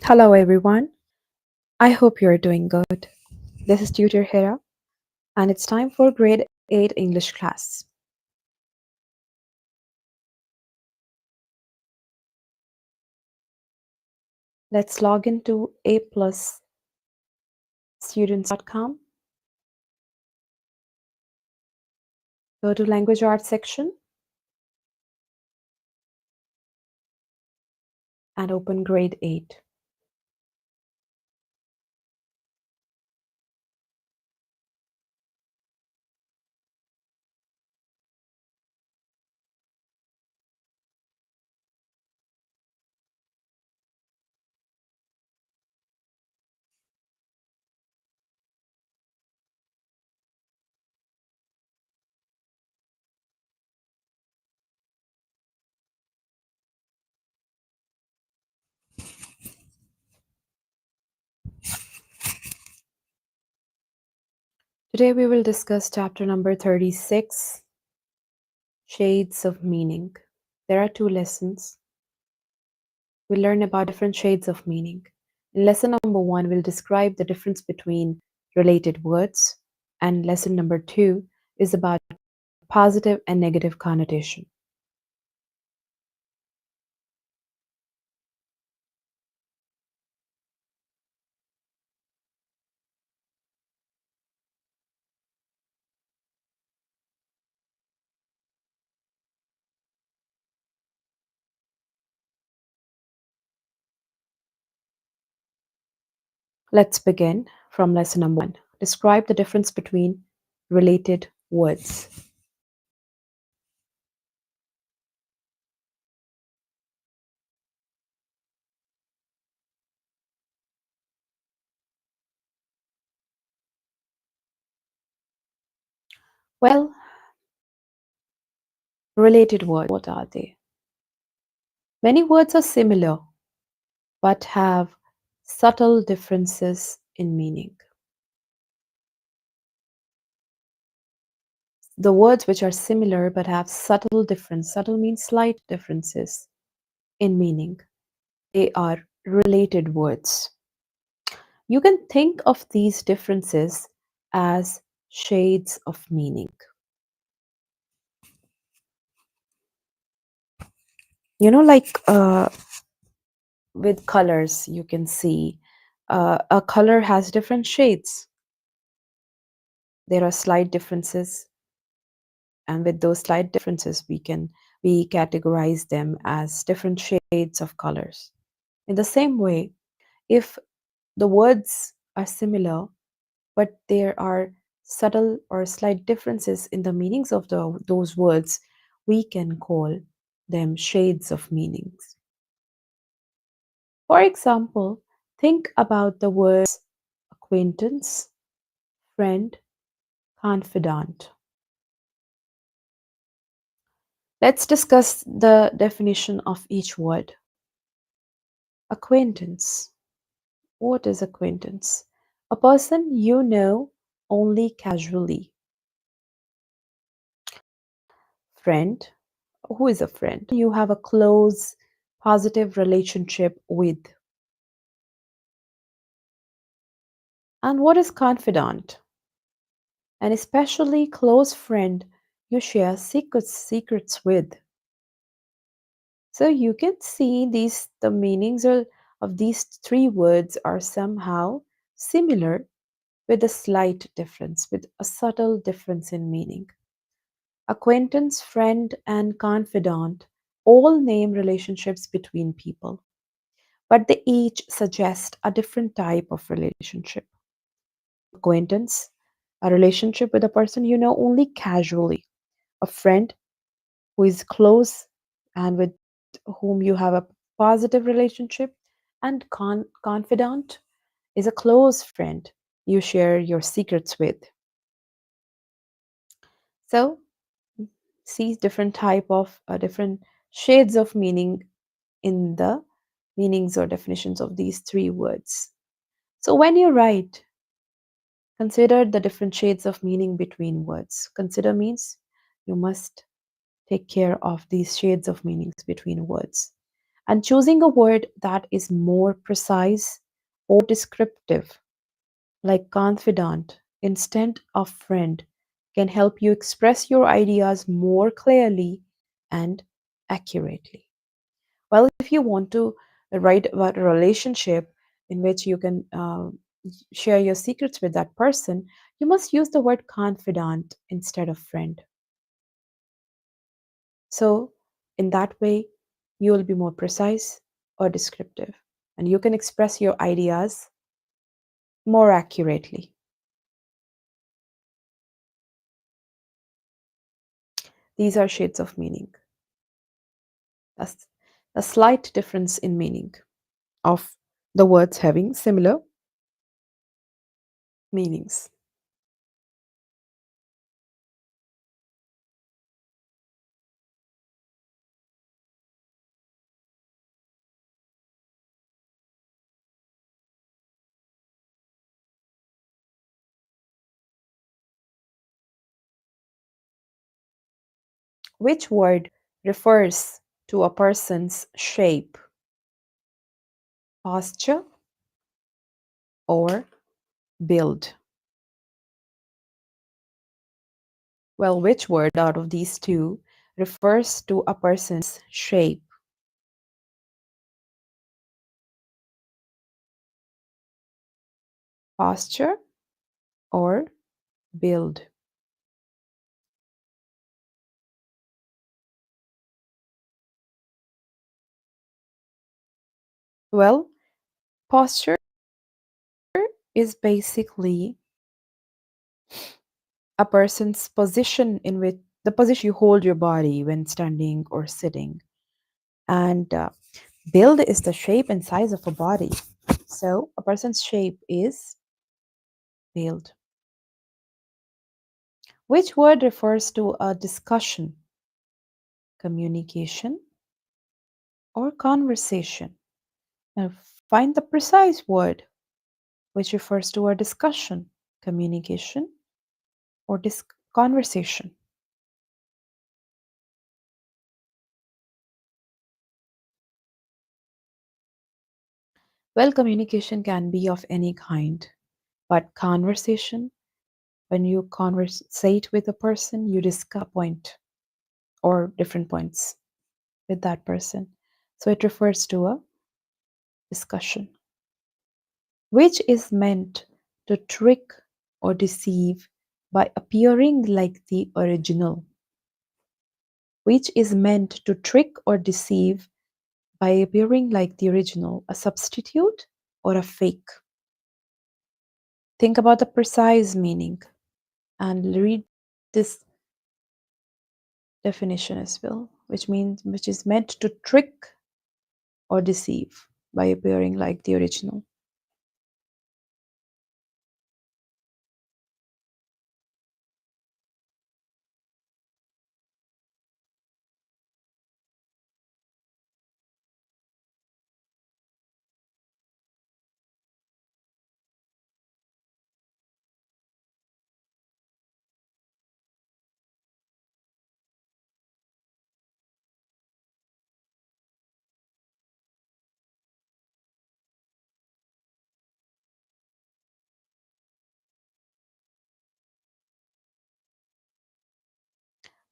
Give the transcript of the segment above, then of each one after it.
Hello, everyone. I hope you're doing good. This is Tutor Hera, and it's time for grade 8 English class. Let's log into aplusstudents.com, go to Language Arts section, and open grade 8. Today we will discuss chapter number 36, Shades of Meaning. There are two lessons. We'll learn about different shades of meaning. In lesson number 1, we'll describe the difference between related words, and lesson number 2 is about positive and negative connotation. Let's begin from lesson number 1. Describe the difference between related words. Well, related words, what are they? Many words are similar but have subtle differences in meaning. The words which are similar but have subtle means slight differences in meaning. They are related words. You can think of these differences as shades of meaning. With colors, you can see a color has different shades. There are slight differences, and with those slight differences, we categorize them as different shades of colors. In the same way, if the words are similar, but there are subtle or slight differences in the meanings of those words, we can call them shades of meanings. For example, think about the words acquaintance, friend, confidant. Let's discuss the definition of each word. Acquaintance. What is acquaintance? A person you know only casually. Friend. Who is a friend? You have a close, positive relationship with. And what is confidant? An especially close friend you share secrets with. So you can see the meanings of these three words are somehow similar with a slight difference, with a subtle difference in meaning. Acquaintance, friend, and confidant all name relationships between people, but they each suggest a different type of relationship. Acquaintance, a relationship with a person you know only casually. A friend who is close and with whom you have a positive relationship. And confidant is a close friend you share your secrets with. So see different type of different shades of meaning in the meanings or definitions of these three words. So when you write, consider the different shades of meaning between words. Consider means you must take care of these shades of meanings between words. And choosing a word that is more precise or descriptive, like confidant instead of friend, can help you express your ideas more clearly and accurately. Well, if you want to write about a relationship in which you can share your secrets with that person, you must use the word confidant instead of friend. So, in that way, you will be more precise or descriptive, and you can express your ideas more accurately. These are shades of meaning. That's a slight difference in meaning of the words having similar meanings. Which word refers to a person's shape, posture, or build? Well, which word out of these two refers to a person's shape, posture, or build? Well, posture is basically a person's position in which the position you hold your body when standing or sitting. And build is the shape and size of a body. So a person's shape is build. Which word refers to a discussion, communication, or conversation? Now find the precise word which refers to a discussion, communication, or conversation. Well, communication can be of any kind, but conversation, when you conversate with a person, you discuss a point or different points with that person. So it refers to a discussion, which is meant to trick or deceive by appearing like the original, which is meant to trick or deceive by appearing like the original, a substitute or a fake. Think about the precise meaning and read this definition as well, which is meant to trick or deceive by appearing like the original.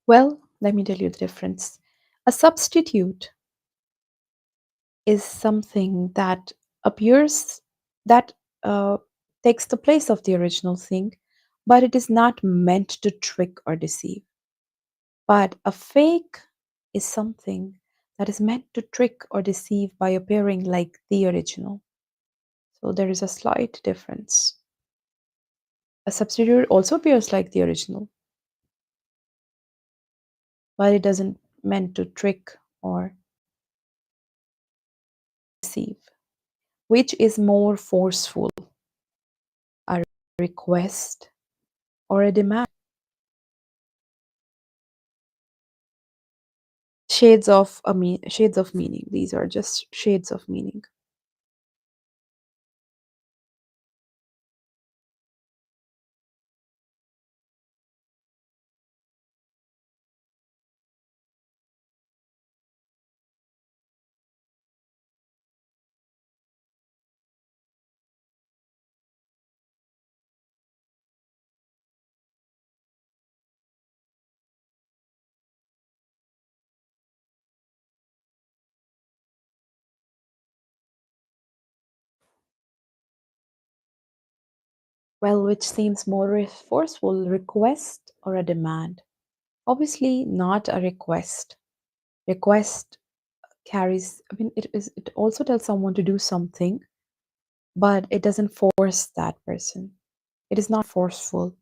Well, let me tell you the difference. A substitute is something that appears that uh, takes the place of the original thing, but it is not meant to trick or deceive. But a fake is something that is meant to trick or deceive by appearing like the original. So there is a slight difference. A substitute also appears like the original, but it doesn't meant to trick or deceive. Which is more forceful, a request or a demand? Shades of meaning. These are just shades of meaning. Well, which seems more forceful, request or a demand? Obviously, not a request. Request carries, I mean, it also tells someone to do something, but it doesn't force that person. It is not forceful.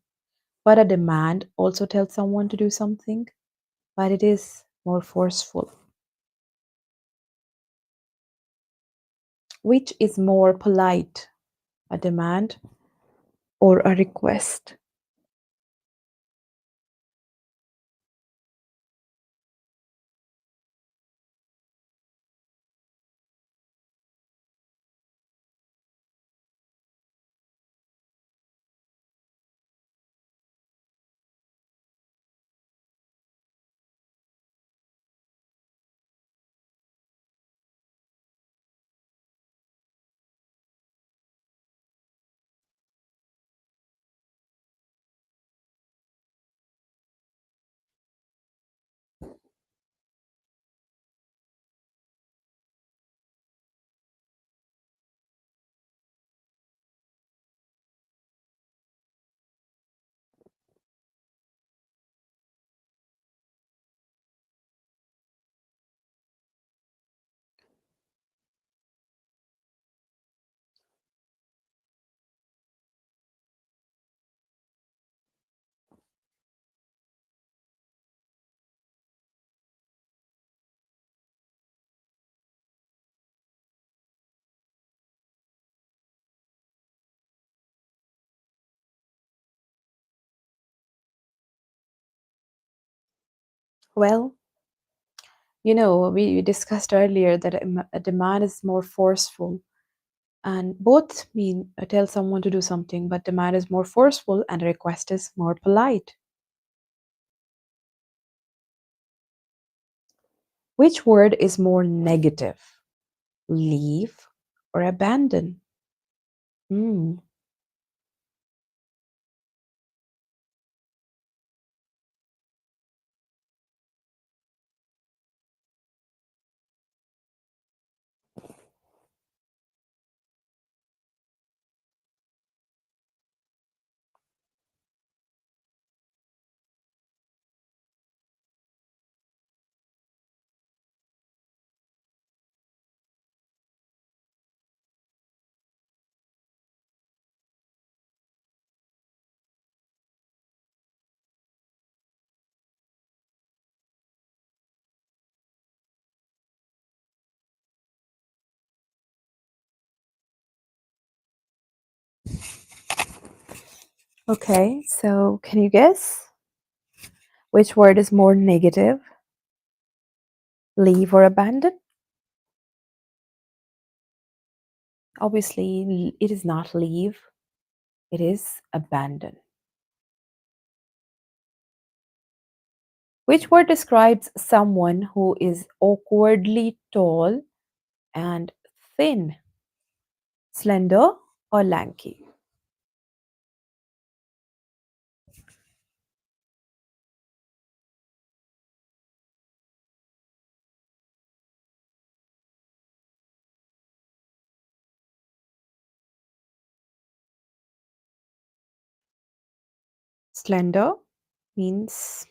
But a demand also tells someone to do something, but it is more forceful. Which is more polite, a demand or a request? Well, we discussed earlier that a demand is more forceful, and both mean tell someone to do something, but demand is more forceful and a request is more polite. Which word is more negative? Leave or abandon? Hmm. Okay, so can you guess which word is more negative? Leave or abandon? Obviously, it is not leave, it is abandon. Which word describes someone who is awkwardly tall and thin? Slender or lanky? Slender means,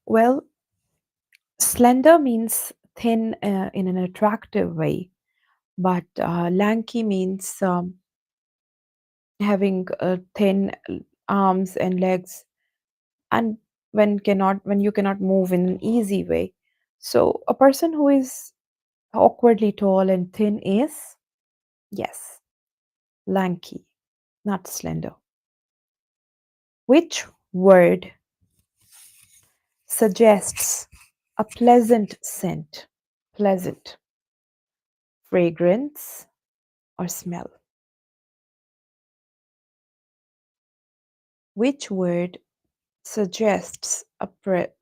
well, slender means thin in an attractive way, but lanky means having thin arms and legs, and when you cannot move in an easy way. So a person who is awkwardly tall and thin is, yes, lanky, not slender. Which word suggests a pleasant scent? Pleasant, fragrance, or smell? Which word suggests a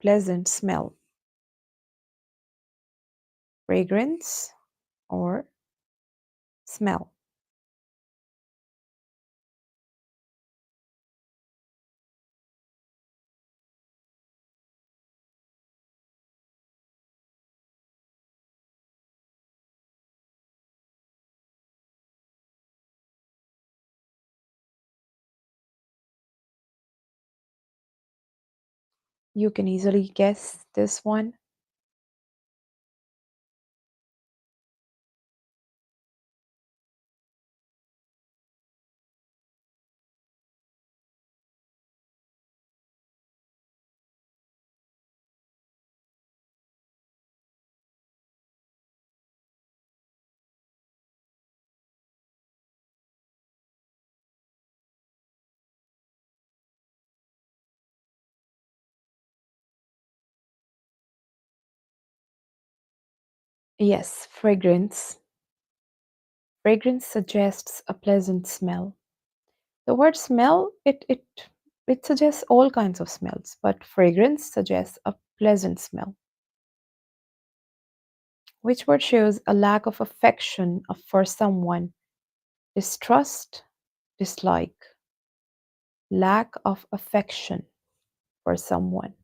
pleasant smell? Fragrance or smell? You can easily guess this one. Yes, fragrance. Fragrance suggests a pleasant smell. The word smell, it suggests all kinds of smells, but fragrance suggests a pleasant smell, which word shows a lack of affection for someone, distrust, dislike, lack of affection for someone.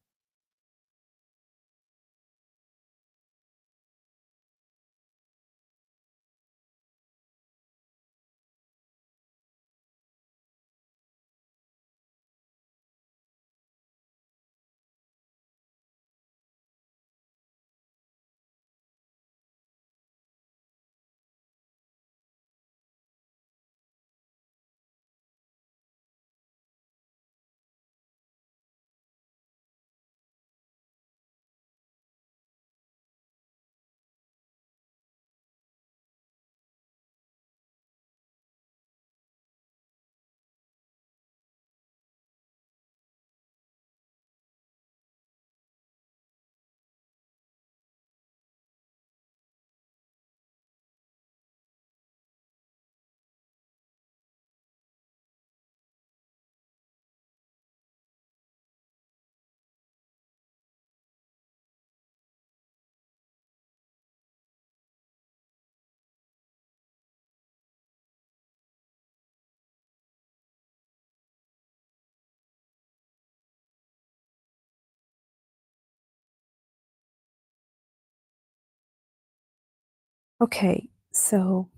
Okay, so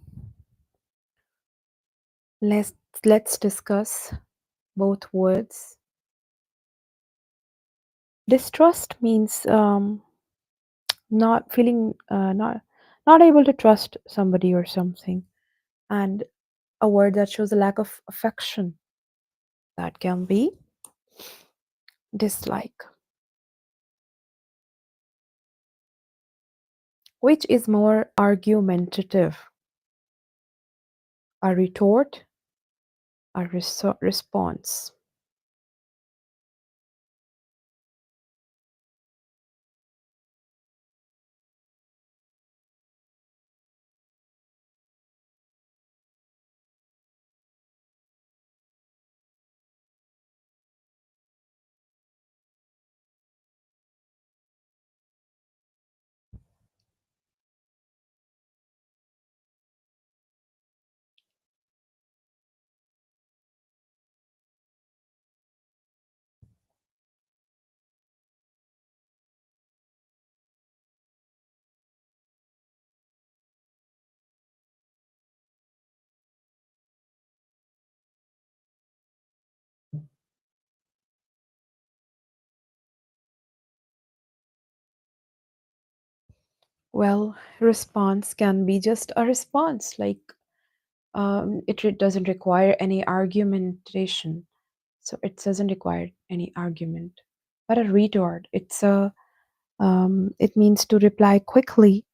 let's let's discuss both words. Distrust means not feeling not able to trust somebody or something, and a word that shows a lack of affection, that can be dislike. Which is more argumentative, a retort, a response? Well, response can be just a response, like doesn't require any argumentation. So it doesn't require any argument. But a retort, it means to reply quickly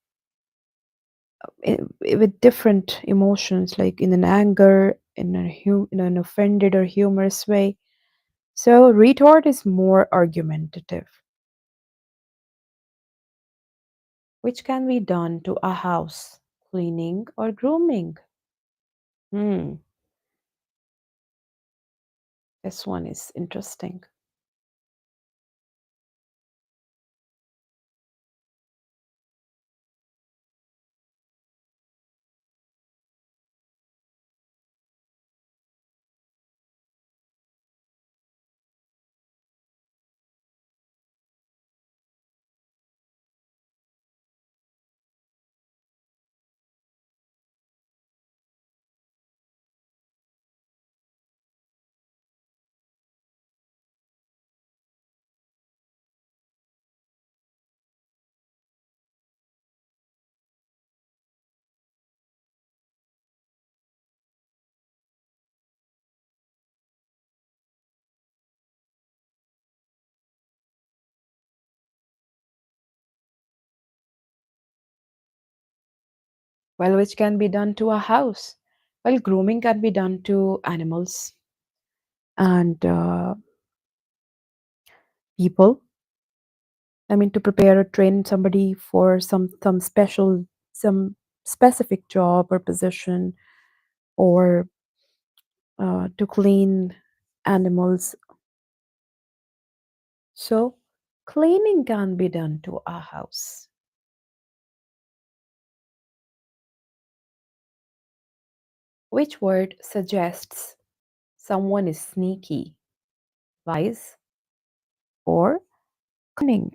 with different emotions, like in an anger, in an offended or humorous way. So retort is more argumentative, which can be done to a house, cleaning or grooming. Hmm, this one is interesting. Well, which can be done to a house. Well, grooming can be done to animals and people. I mean, to prepare or train somebody for some specific job or position, or to clean animals. So, cleaning can be done to a house. Which word suggests someone is sneaky, wise, or cunning?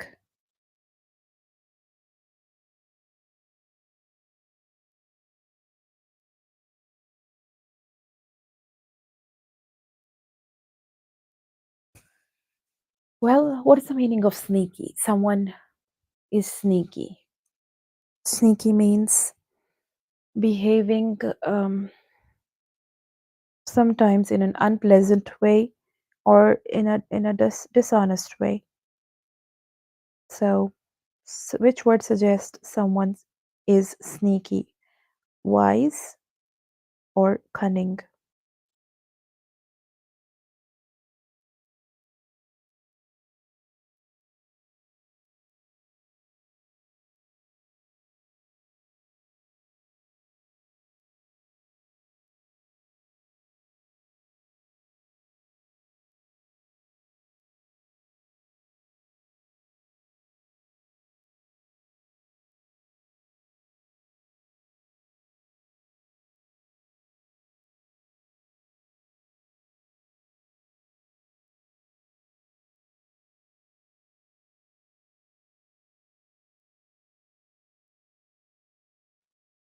Well, what is the meaning of sneaky? Someone is sneaky. Sneaky means behaving sometimes in an unpleasant way or in a dishonest way. So, which word suggests someone is sneaky, wise, or cunning?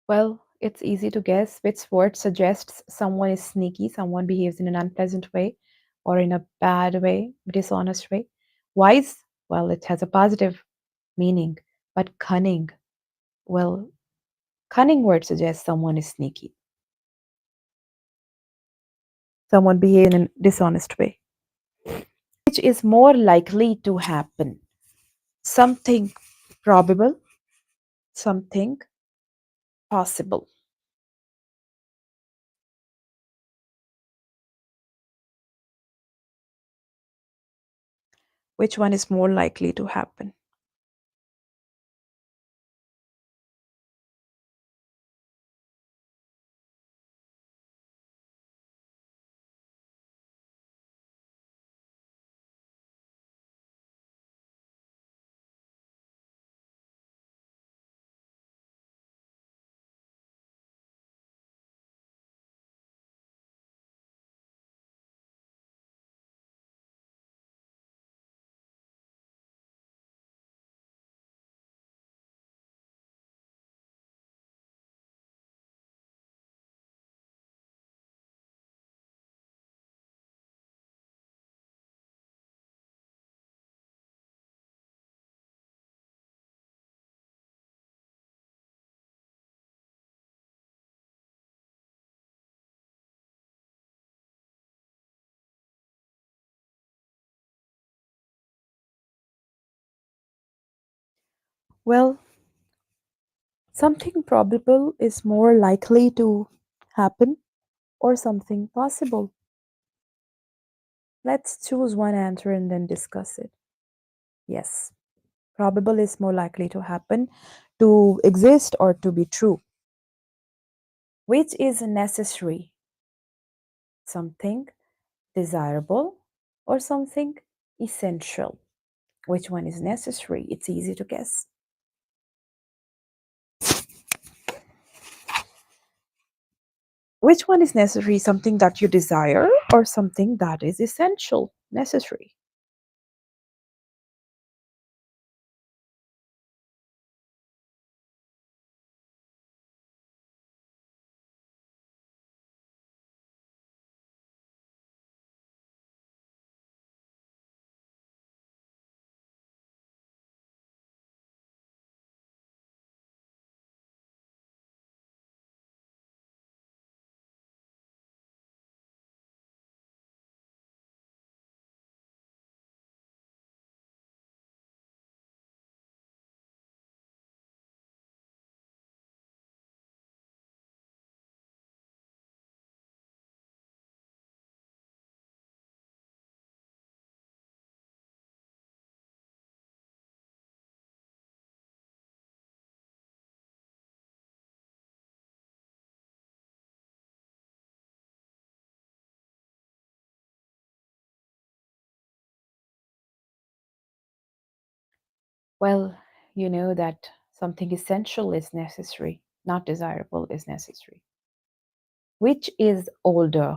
Well, it's easy to guess which word suggests someone is sneaky, someone behaves in an unpleasant way or in a bad way, dishonest way. Wise, well, it has a positive meaning, but cunning, well, cunning word suggests someone is sneaky, someone behaves in a dishonest way. Which is more likely to happen? Something probable, something possible. Which one is more likely to happen? Well, something probable is more likely to happen or something possible. Let's choose one answer and then discuss it. Yes, probable is more likely to happen, to exist, or to be true. Which is necessary? Something desirable or something essential? Which one is necessary? It's easy to guess. Which one is necessary? Something that you desire or something that is essential, necessary? Well, you know that something essential is necessary, not desirable is necessary. Which is older?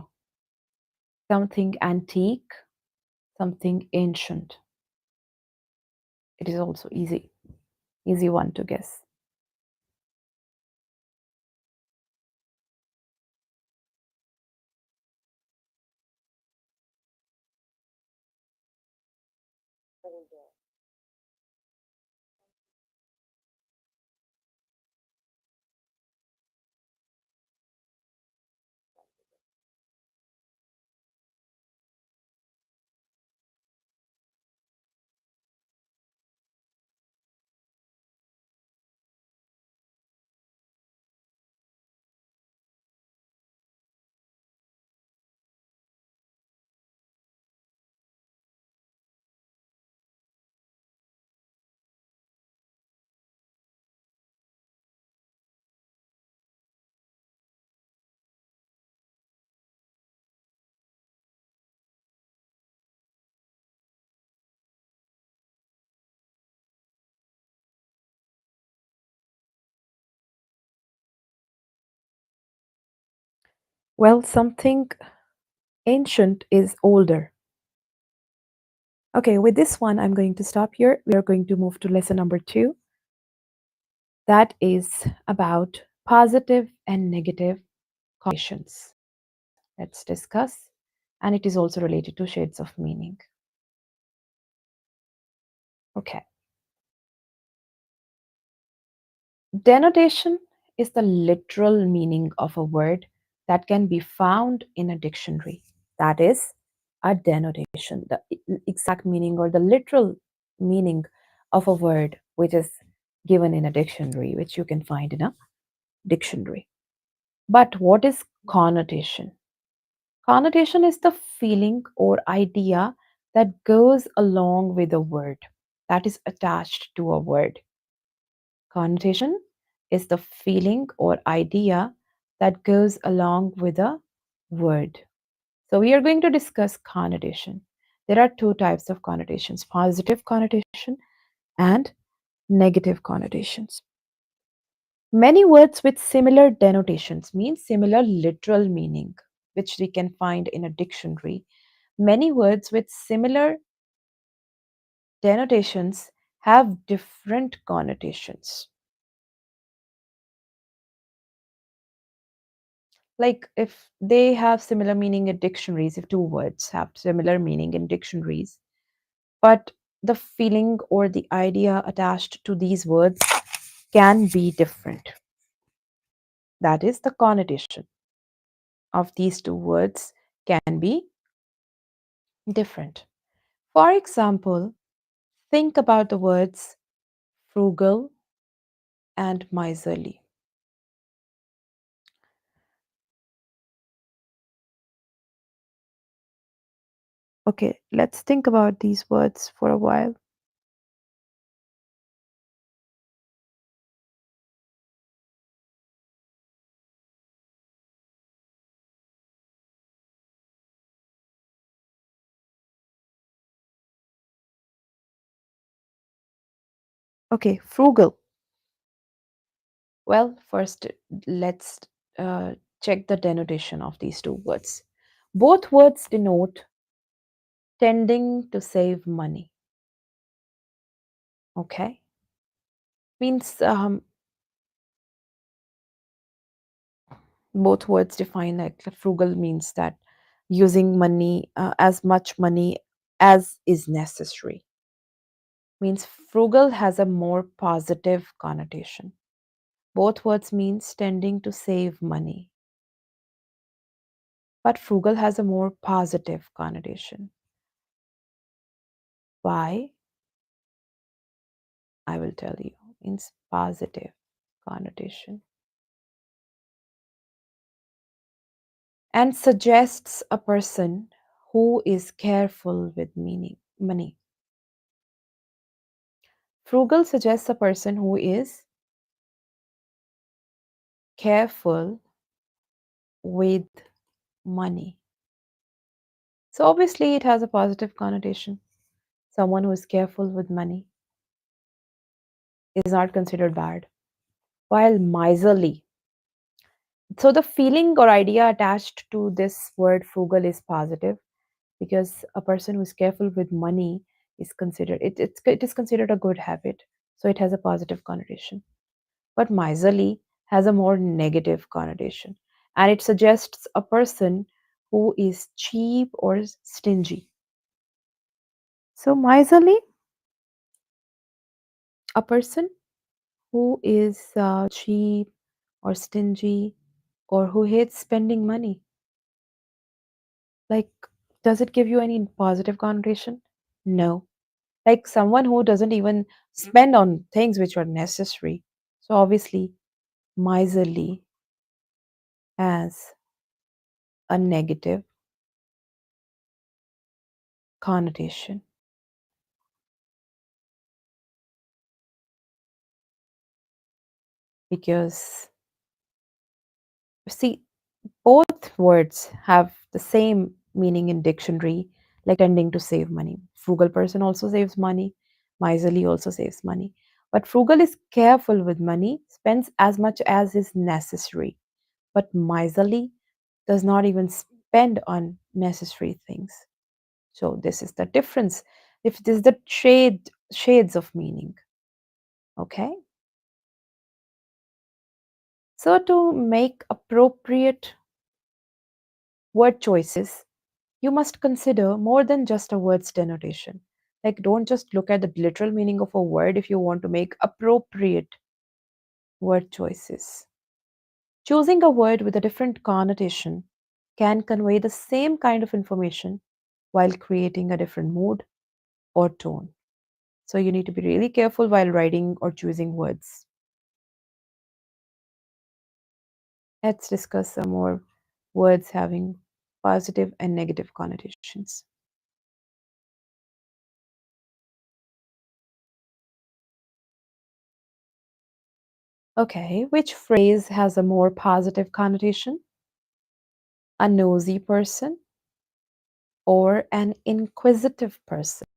Something antique, something ancient. It is also easy one to guess. Well, something ancient is older. Okay, with this one, I'm going to stop here. We are going to move to lesson number 2. That is about positive and negative connotations. Let's discuss. And it is also related to shades of meaning. Okay. Denotation is the literal meaning of a word that can be found in a dictionary. That is a denotation, the exact meaning or the literal meaning of a word which is given in a dictionary, which you can find in a dictionary. But what is connotation? Connotation is the feeling or idea that goes along with a word, that is attached to a word. Connotation is the feeling or idea that goes along with a word. So, we are going to discuss connotation. There are two types of connotations: positive connotation and negative connotations. Many words with similar denotations mean similar literal meaning, which we can find in a dictionary. Many words with similar denotations have different connotations. Like if they have similar meaning in dictionaries, if two words have similar meaning in dictionaries, but the feeling or the idea attached to these words can be different. That is, the connotation of these two words can be different. For example, think about the words frugal and miserly. Okay, let's think about these words for a while. Okay, frugal. Well, first let's check the denotation of these two words. Both words denote tending to save money. Okay, means both words define like frugal means that using money, as much money as is necessary. Means frugal has a more positive connotation. Both words means tending to save money, but frugal has a more positive connotation. Why? I will tell you. Means positive connotation. And suggests a person who is careful with meaning money. Frugal suggests a person who is careful with money. So obviously it has a positive connotation. Someone who is careful with money. is not considered bad, while miserly. So the feeling or idea attached to this word frugal is positive because a person who is careful with money is considered it is considered a good habit. So it has a positive connotation. But miserly has a more negative connotation, and it suggests a person who is cheap or stingy. So miserly, a person who is cheap or stingy or who hates spending money. Like, does it give you any positive connotation? No. Like someone who doesn't even spend on things which are necessary. So obviously, miserly has a negative connotation because, see, both words have the same meaning in dictionary, like tending to save money. Frugal person also saves money, miserly also saves money. But frugal is careful with money, spends as much as is necessary. But miserly does not even spend on necessary things. So this is the difference. If this is the shades of meaning. Okay. So to make appropriate word choices, you must consider more than just a word's denotation. Like, don't just look at the literal meaning of a word if you want to make appropriate word choices. Choosing a word with a different connotation can convey the same kind of information while creating a different mood or tone. So, you need to be really careful while writing or choosing words. Let's discuss some more words having positive and negative connotations. Okay, which phrase has a more positive connotation? A nosy person or an inquisitive person?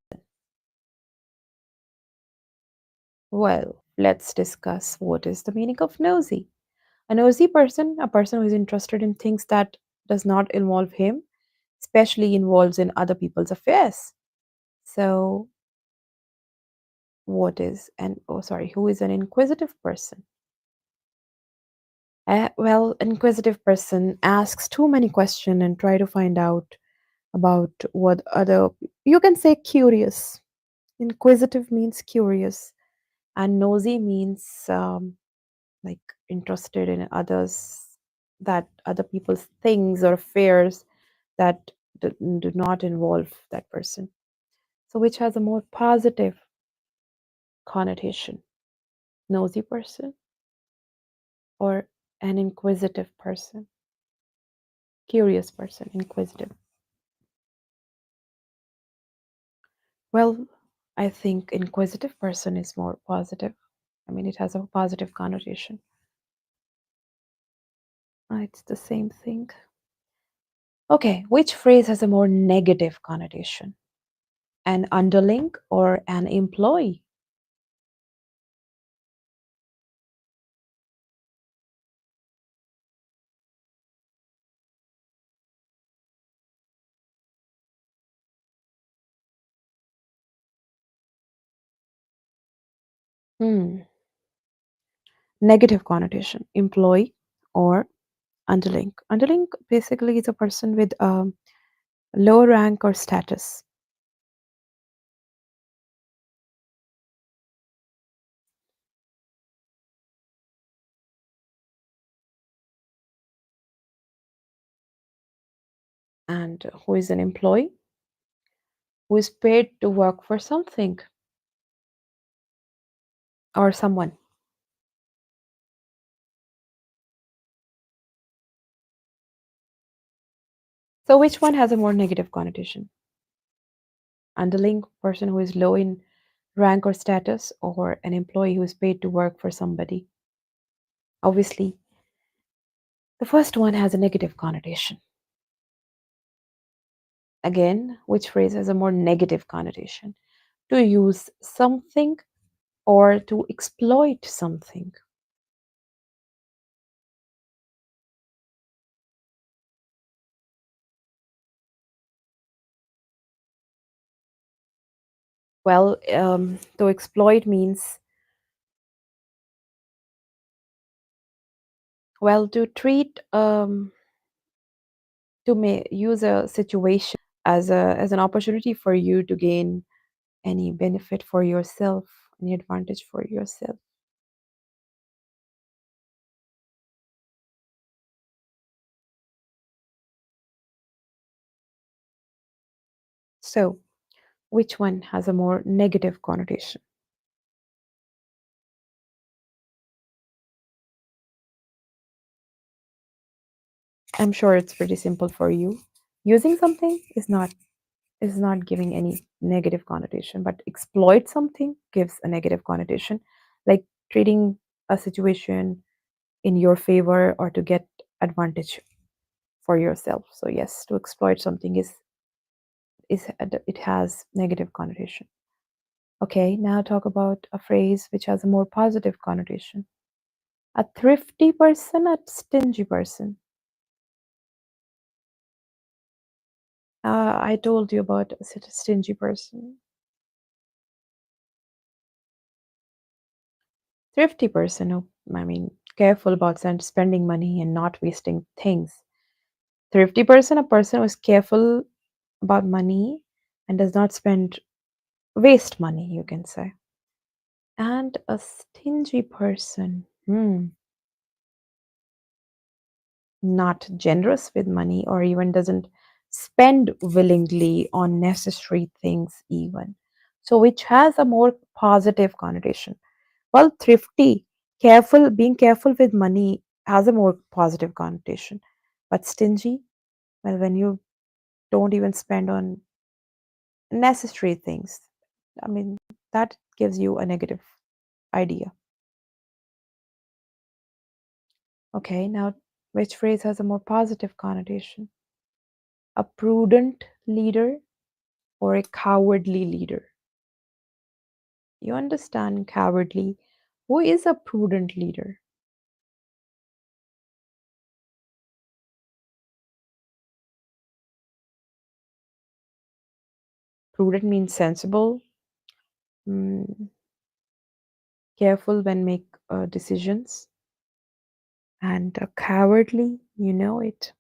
Well, let's discuss what is the meaning of nosy. A nosy person, a person who is interested in things that does not involve him, especially involves in other people's affairs. So, what is an oh sorry, who is an inquisitive person? Well, inquisitive person asks too many questions and try to find out about what other you can say curious. Inquisitive means curious, and nosy means like interested in others, that other people's things or affairs that do not involve that person. So, which has a more positive connotation? Nosy person or an inquisitive person? Curious person, inquisitive. Well, I think inquisitive person is more positive. I mean, it has a positive connotation. It's the same thing. Okay, which phrase has a more negative connotation? An underling or an employee? Hmm. Negative connotation, employee or underling. Underling basically is a person with low rank or status. And who is an employee? Who is paid to work for something or someone. So which one has a more negative connotation? Underling, person who is low in rank or status, or an employee who is paid to work for somebody? Obviously, the first one has a negative connotation. Again, which phrase has a more negative connotation? To use something or to exploit something. Well, to exploit means, well, to treat, to use a situation as an opportunity for you to gain any benefit for yourself, any advantage for yourself. So, which one has a more negative connotation? I'm sure it's pretty simple for you. Using something is not giving any negative connotation, but exploit something gives a negative connotation, like treating a situation in your favor or to get advantage for yourself. So yes, to exploit something is it has negative connotation. Okay, now talk about a phrase which has a more positive connotation. A thrifty person, a stingy person. I told you about a stingy person. Thrifty person who, I mean, careful about spending money and not wasting things. Thrifty person, a person who is careful about money and does not waste money, you can say. And a stingy person, not generous with money or even doesn't spend willingly on necessary things, even. So, which has a more positive connotation. Well, thrifty, careful, being careful with money has a more positive connotation. But stingy, well, when you don't even spend on necessary things, I mean, that gives you a negative idea. Okay, now which phrase has a more positive connotation? A prudent leader or a cowardly leader? You understand cowardly. Who is a prudent leader? Prudent means sensible, mm, careful when make decisions, and cowardly, you know it.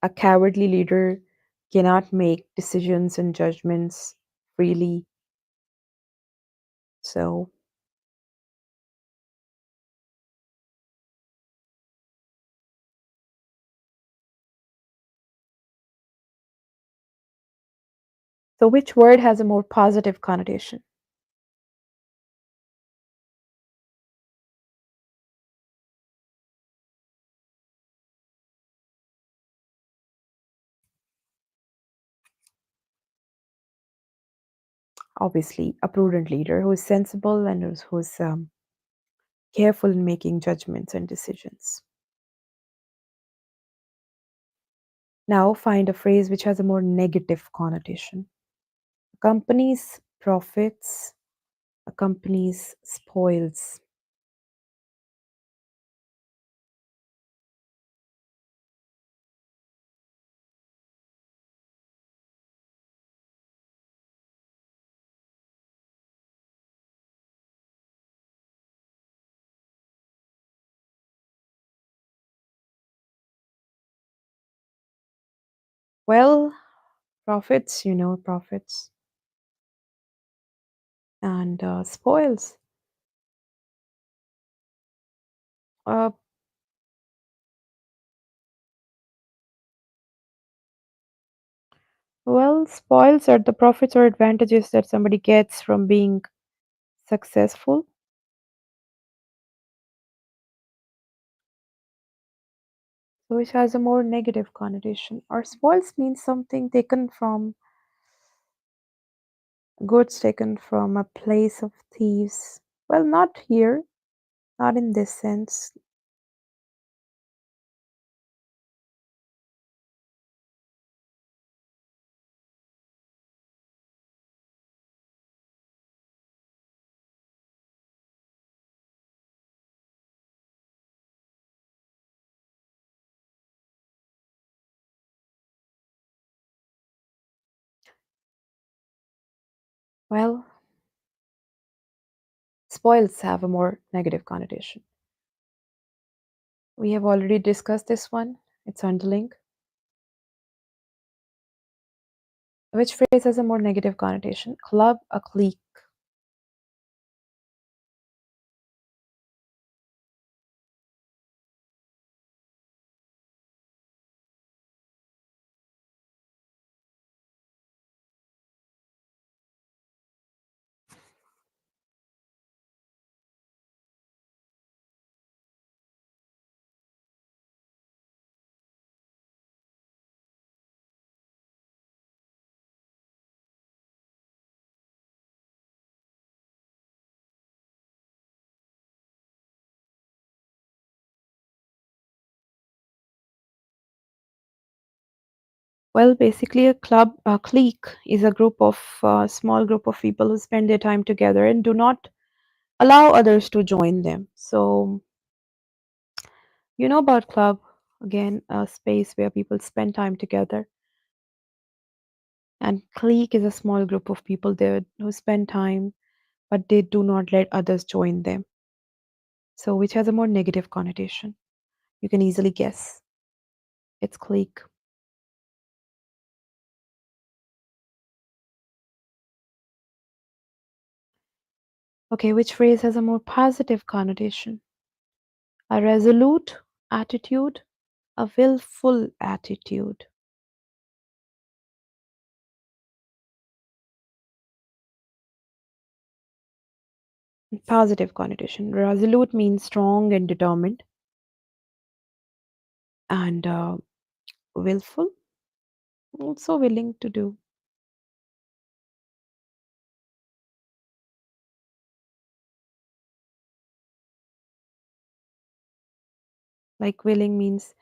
A cowardly leader cannot make decisions and judgments freely. So, so which word has a more positive connotation? Obviously, a prudent leader who is sensible and who's careful in making judgments and decisions. Now, find a phrase which has a more negative connotation. A company's profits, a company's spoils. Well, profits, profits, and spoils. Uh, well, spoils are the profits or advantages that somebody gets from being successful, so which has a more negative connotation. Or spoils means something taken from goods taken from a place of thieves. Well, not here, not in this sense. Well, spoils have a more negative connotation. We have already discussed this one. It's underling. Which phrase has a more negative connotation? Club, a clique. Well, basically, a club, a clique, is a group of small group of people who spend their time together and do not allow others to join them. So, you know about club, again, a space where people spend time together. And clique is a small group of people there who spend time, but they do not let others join them. So, which has a more negative connotation? You can easily guess. It's clique. Okay, which phrase has a more positive connotation? A resolute attitude, a willful attitude. Positive connotation. Resolute means strong and determined, and willful, also willing to do. Like willing means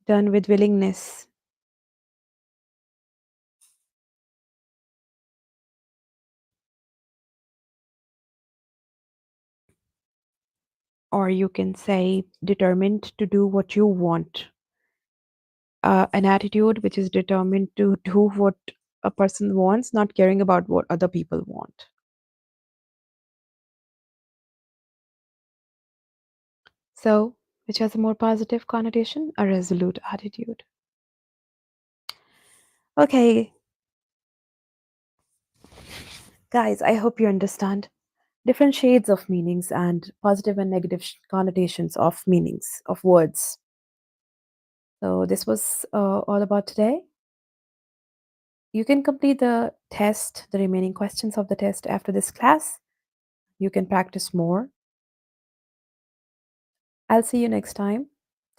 done with willingness, or you can say determined to do what you want. An attitude which is determined to do what a person wants, not caring about what other people want. So, which has a more positive connotation? A resolute attitude. Okay, guys, I hope you understand different shades of meanings and positive and negative connotations of meanings of words. So, this was all about today. You can complete the test, the remaining questions of the test after this class. You can practice more. I'll see you next time.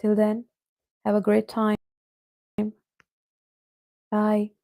Till then, have a great time. Bye.